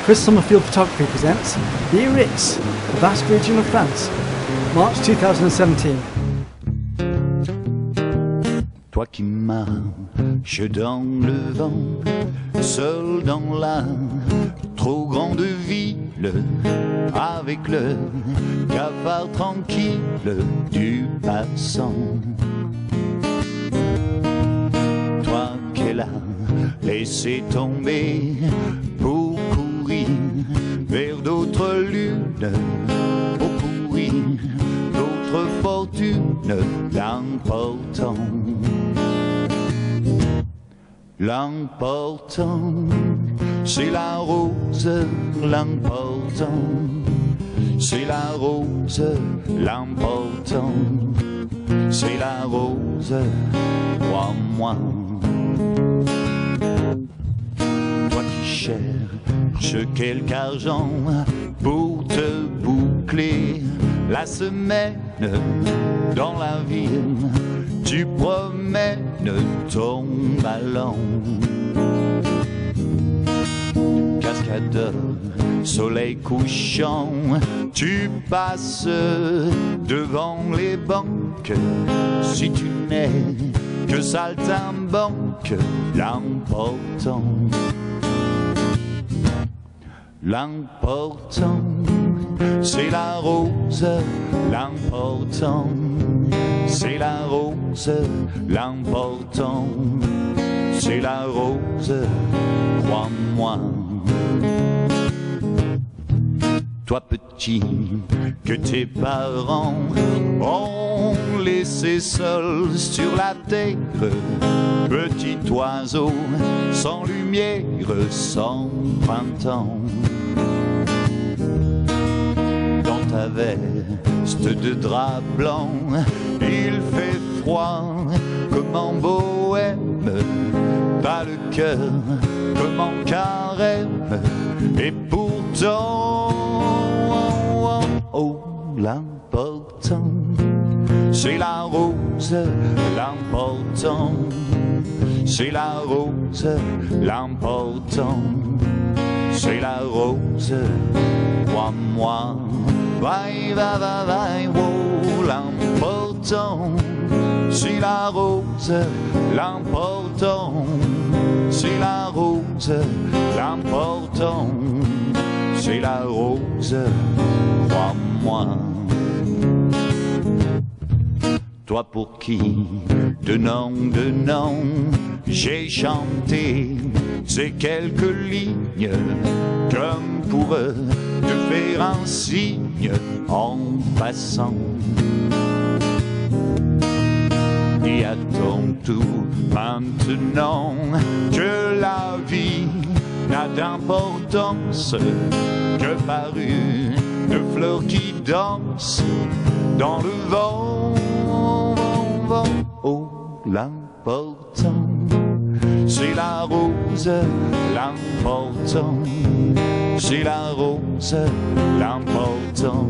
Chris Summerfield Photography presents Biarritz, the Basque region of France, March 2017. Toi qui marches dans le vent, seul dans la trop grande ville, avec le cafard tranquille du passant. Toi qu'elle a laissé tomber pour courir vers d'autres lunes, pour courir d'autres fortunes, l'important. L'important, c'est la rose, l'important, c'est la rose, l'important, c'est la rose, crois-moi. Toi qui cherches quelque argent pour te boucler la semaine dans la ville, tu promènes ton ballon. Cascadeur, soleil couchant, tu passes devant les banques. Si tu n'es que saltimbanque, l'important, l'important, c'est la rose, l'important, c'est la rose, l'important, c'est la rose, crois-moi. Toi petit, que tes parents ont laissé seul sur la terre, petit oiseau sans lumière, sans printemps. Dans ta veste de drap blanc, il fait froid comme en bohème, pas le cœur comme en carême, et pourtant, oh, l'important, c'est la rose, l'important, c'est la rose, l'important, c'est la rose, crois-moi. Vai, va, va, vai, oh, l'important, c'est la rose, l'important, c'est la rose, l'important, c'est la rose, crois-moi. Toi pour qui, de nom, j'ai chanté ces quelques lignes, comme pour eux, de faire un signe en passant. Et à ton tour, maintenant que la vie n'a d'importance que par une fleur qui danse dans le vent, oh, l'important, c'est la rose, l'important, c'est la rose, l'important,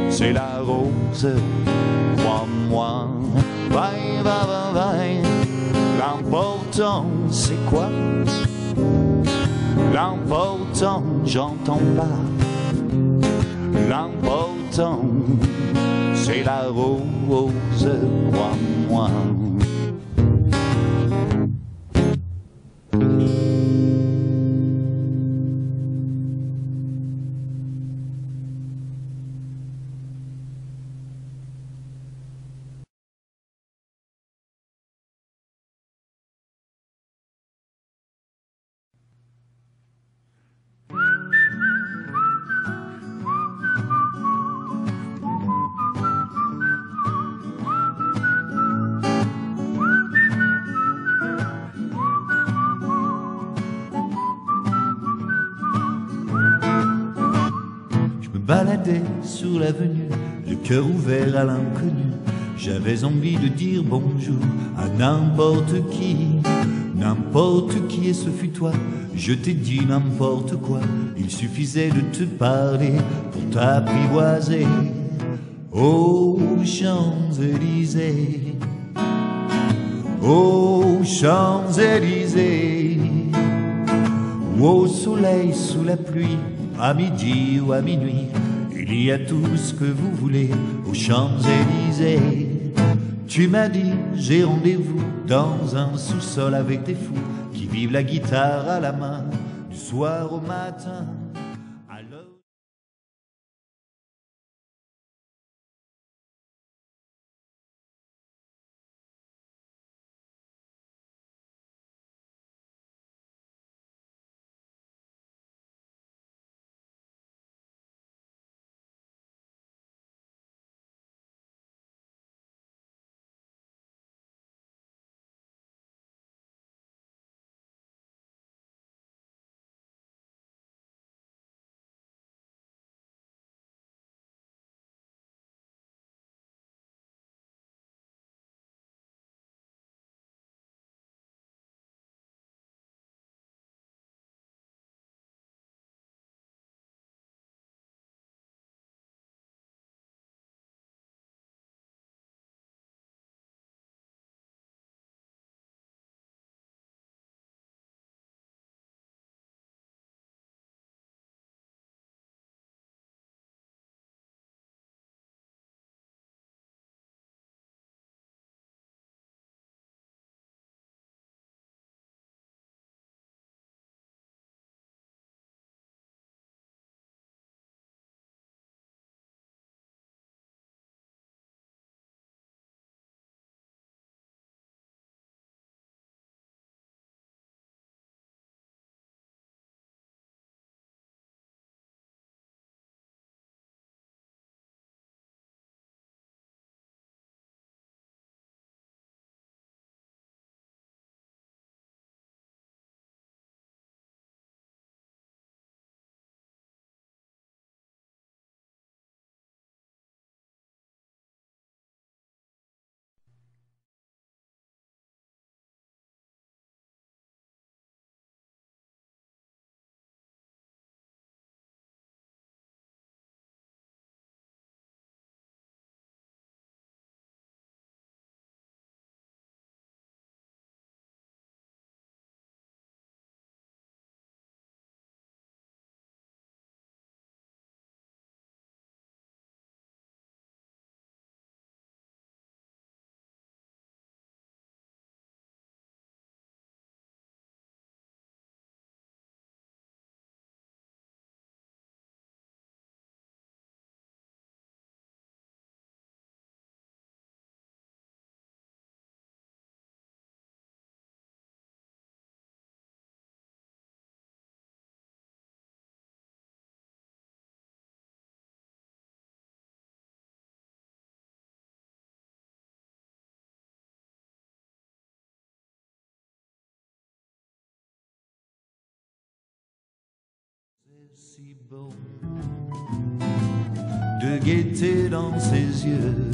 c'est la rose, crois-moi. Vai, va, va, vai, l'important, c'est quoi? L'important, j'entends pas. L'important, c'est la rose, crois-moi. Baladais sur l'avenue, le cœur ouvert à l'inconnu. J'avais envie de dire bonjour à n'importe qui, et ce fut toi. Je t'ai dit n'importe quoi, il suffisait de te parler pour t'apprivoiser. Aux Champs-Élysées, aux Champs-Élysées, ou au soleil sous la pluie, à midi ou à minuit, il y a tout ce que vous voulez aux Champs-Élysées. Tu m'as dit, j'ai rendez-vous dans un sous-sol avec des fous qui vivent la guitare à la main du soir au matin. Alors... C'est si beau de gaieté dans ses yeux,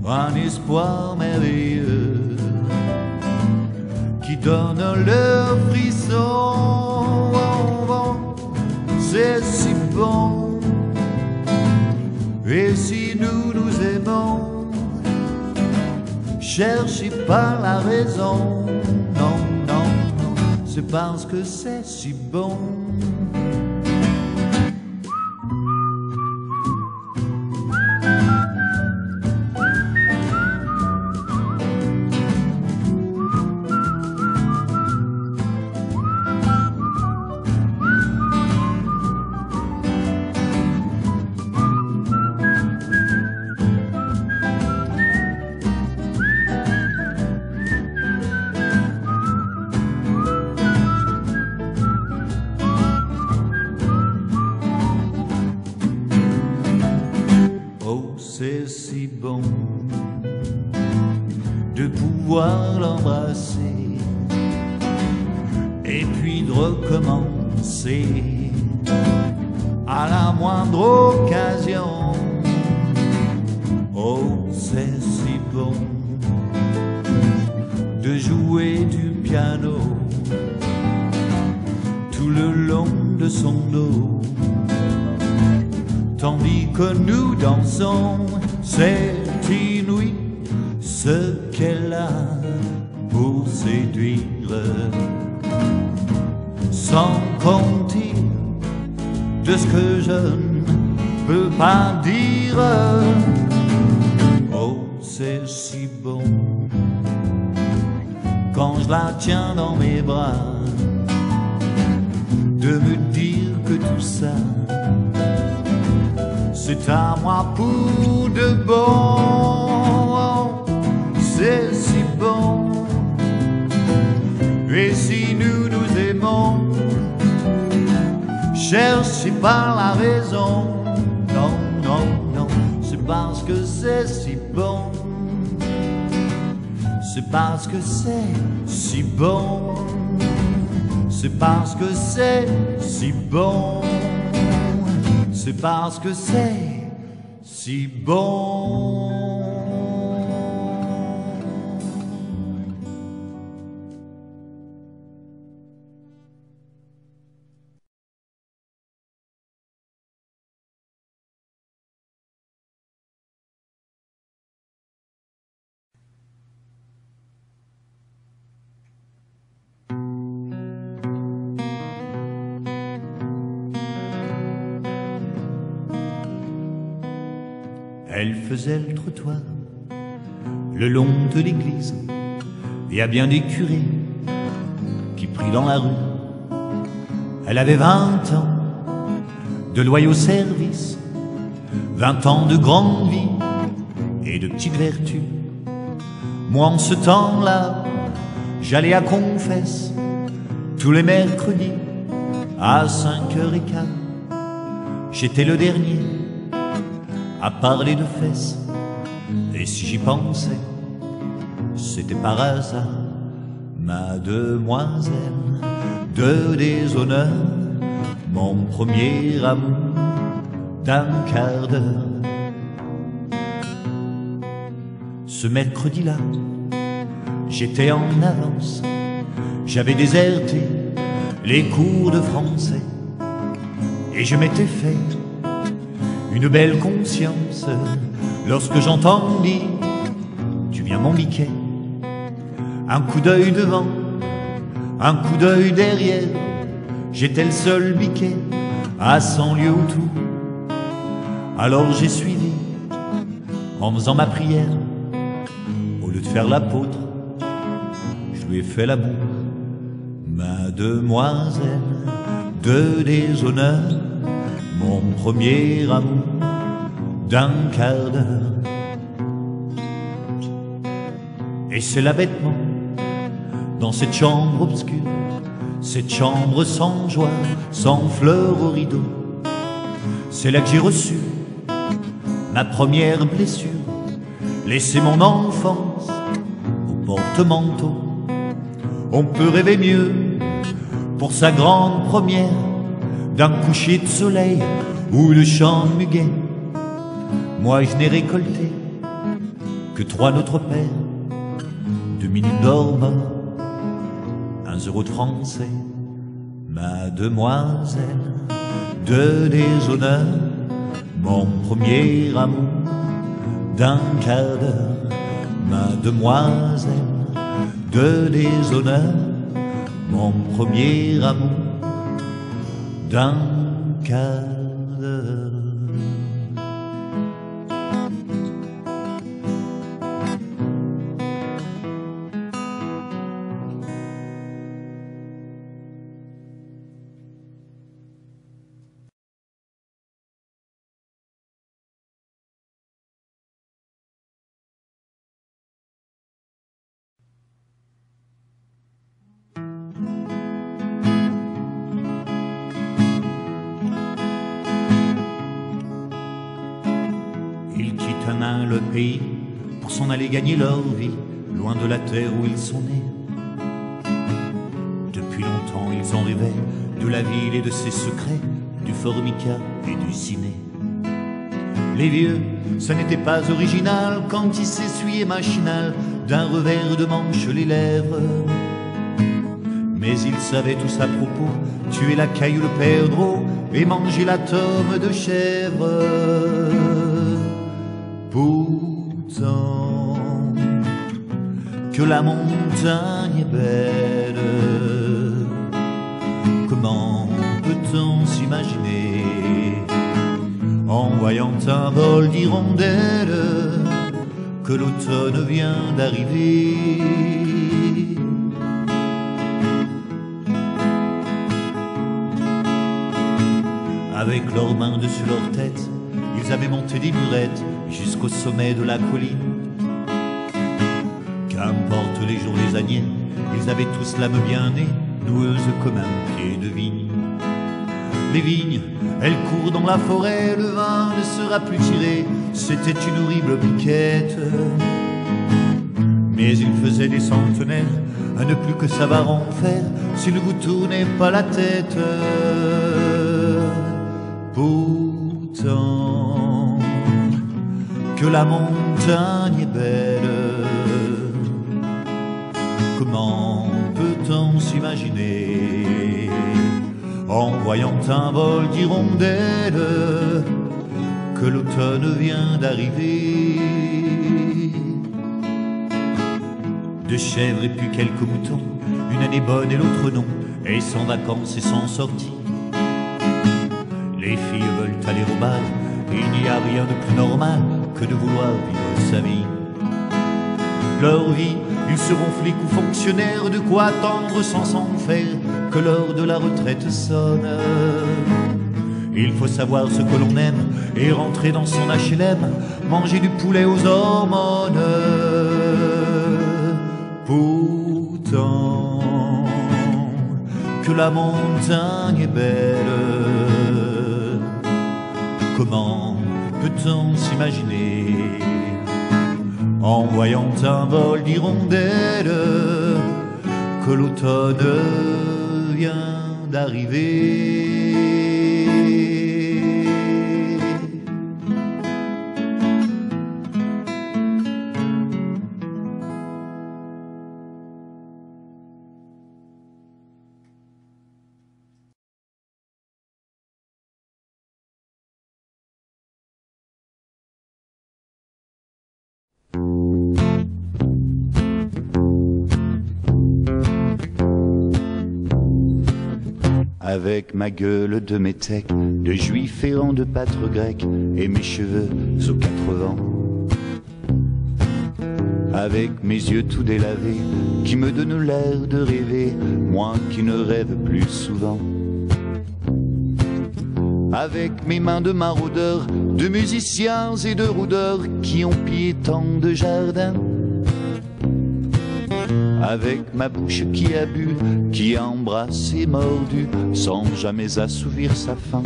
un espoir merveilleux qui donne le frisson. C'est si bon, et si nous nous aimons, cherchez pas la raison. Non, non, non, c'est parce que c'est si bon. C'est si bon de pouvoir l'embrasser et puis de recommencer à la moindre occasion. Oh, c'est si bon de jouer du piano tout le long de son dos, tandis que nous dansons. C'est inouï ce qu'elle a pour séduire. sans compter de ce que je ne peux pas dire. Oh, c'est si bon quand je la tiens dans mes bras, de me dire que tout ça c'est à moi pour de bon. C'est si bon. Et si nous nous aimons, cherchez pas la raison. Non, non, non, c'est parce que c'est si bon. C'est parce que c'est si bon. C'est parce que c'est si bon. C'est parce que c'est si bon. Elle faisait le trottoir le long de l'église, et à bien des curés qui prient dans la rue. Elle avait 20 ans de loyaux services, 20 ans de grande vie et de petites vertus. Moi en ce temps-là, j'allais à confesse tous les mercredis à 5h15. J'étais le dernier à parler de fesses, et si j'y pensais, c'était par hasard. Ma demoiselle de déshonneur, mon premier amour d'un quart d'heure. Ce mercredi-là, j'étais en avance, j'avais déserté les cours de français, et je m'étais fait une belle conscience lorsque j'entendis « Tu viens mon Mickey ». Un coup d'œil devant, un coup d'œil derrière, j'étais le seul biquet à 100 lieues autour. Alors j'ai suivi en faisant ma prière. Au lieu de faire l'apôtre, je lui ai fait l'amour. Ma demoiselle de déshonneur, mon premier amour d'un quart d'heure. Et c'est là bêtement, dans cette chambre obscure, cette chambre sans joie, sans fleurs au rideau, c'est là que j'ai reçu ma première blessure, laissé mon enfance au porte-manteau. On peut rêver mieux pour sa grande première, d'un coucher de soleil ou de chant de muguet. Moi je n'ai récolté que 3 Notre Père, 2 minutes d'or, 1 euro de français. Ma demoiselle de déshonneur, mon premier amour d'un quart d'heure. Ma demoiselle de déshonneur, mon premier amour d'un quart d'heure. Le pays pour s'en aller gagner leur vie, loin de la terre où ils sont nés. Depuis longtemps ils en rêvaient, de la ville et de ses secrets, du Formica et du ciné. Les vieux, ça n'était pas original quand ils s'essuyaient machinal d'un revers de manche les lèvres. Mais ils savaient tous à propos tuer la caille ou le perdreau et manger la tome de chèvre. Pourtant, que la montagne est belle, comment peut-on s'imaginer en voyant un vol d'hirondelles que l'automne vient d'arriver? Avec leurs mains dessus leur tête, ils avaient monté des murettes jusqu'au sommet de la colline. Qu'importe les jours, les années, ils avaient tous l'âme bien née, noueuse comme un pied de vigne. Les vignes, elles courent dans la forêt, le vin ne sera plus tiré, c'était une horrible piquette. Mais il faisait des centenaires à ne plus que savoir en faire s'il ne vous tournait pas la tête. Pourtant, que la montagne est belle, comment peut-on s'imaginer en voyant un vol d'hirondelles que l'automne vient d'arriver? Deux chèvres et puis quelques moutons, une année bonne et l'autre non, et sans vacances et sans sortie. Les filles veulent aller au bal, et il n'y a rien de plus normal que de vouloir vivre sa vie. Leur vie, ils seront flics ou fonctionnaires, de quoi attendre sans s'en faire que l'heure de la retraite sonne. Il faut savoir ce que l'on aime et rentrer dans son HLM, manger du poulet aux hormones. Pourtant, que la montagne est belle, comment peut-on s'imaginer en voyant un vol d'hirondelles que l'automne vient d'arriver? Avec ma gueule de métèque, de juif errant de pâtre grec, et mes cheveux aux 80. Avec mes yeux tout délavés, qui me donnent l'air de rêver, moi qui ne rêve plus souvent. Avec mes mains de maraudeurs, de musiciens et de rôdeurs, qui ont pillé tant de jardins. Avec ma bouche qui a bu, qui a embrassé et mordu, sans jamais assouvir sa faim.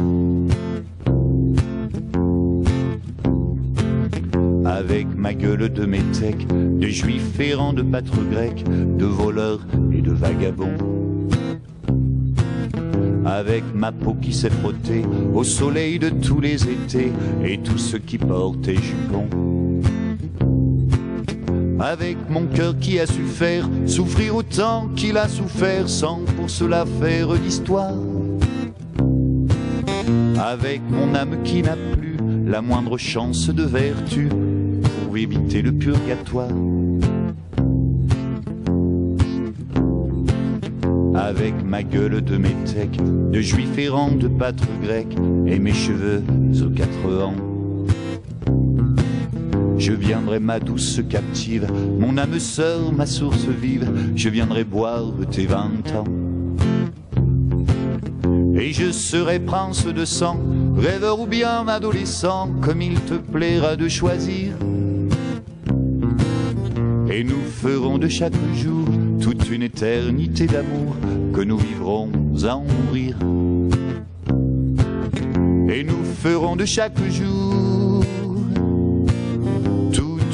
Avec ma gueule de métèque, de juif errant de pâtre grec, de voleurs et de vagabonds. Avec ma peau qui s'est frottée au soleil de tous les étés, et tous ceux qui portaient jupons. Avec mon cœur qui a su faire souffrir autant qu'il a souffert, sans pour cela faire d'histoire. Avec mon âme qui n'a plus la moindre chance de vertu pour éviter le purgatoire. Avec ma gueule de métèque, de juif errant de pâtre grec, et mes cheveux aux 4 ans. Je viendrai ma douce captive, mon âme sœur, ma source vive, je viendrai boire tes 20 ans. Et je serai prince de sang, rêveur ou bien adolescent, comme il te plaira de choisir. Et nous ferons de chaque jour toute une éternité d'amour, que nous vivrons à en mourir. Et nous ferons de chaque jour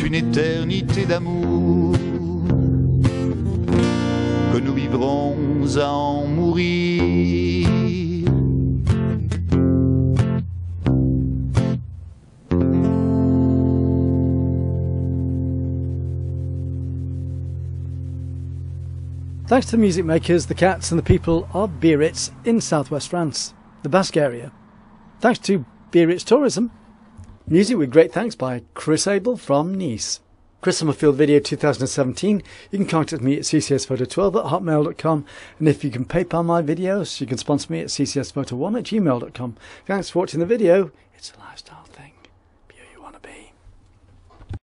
une éternité d'amour, que nous vivrons à en mourir. Thanks to the music makers, the Cats and the people of Biarritz in southwest France, the Basque area. Thanks to Biarritz Tourism. Music with great thanks by Chris Abel from Nice. Chris Summerfield Video 2017. You can contact me at ccsphoto12@hotmail.com, and if you can PayPal my videos, you can sponsor me at ccsphoto1@gmail.com. Thanks for watching the video. It's a lifestyle thing. Be who you want to be.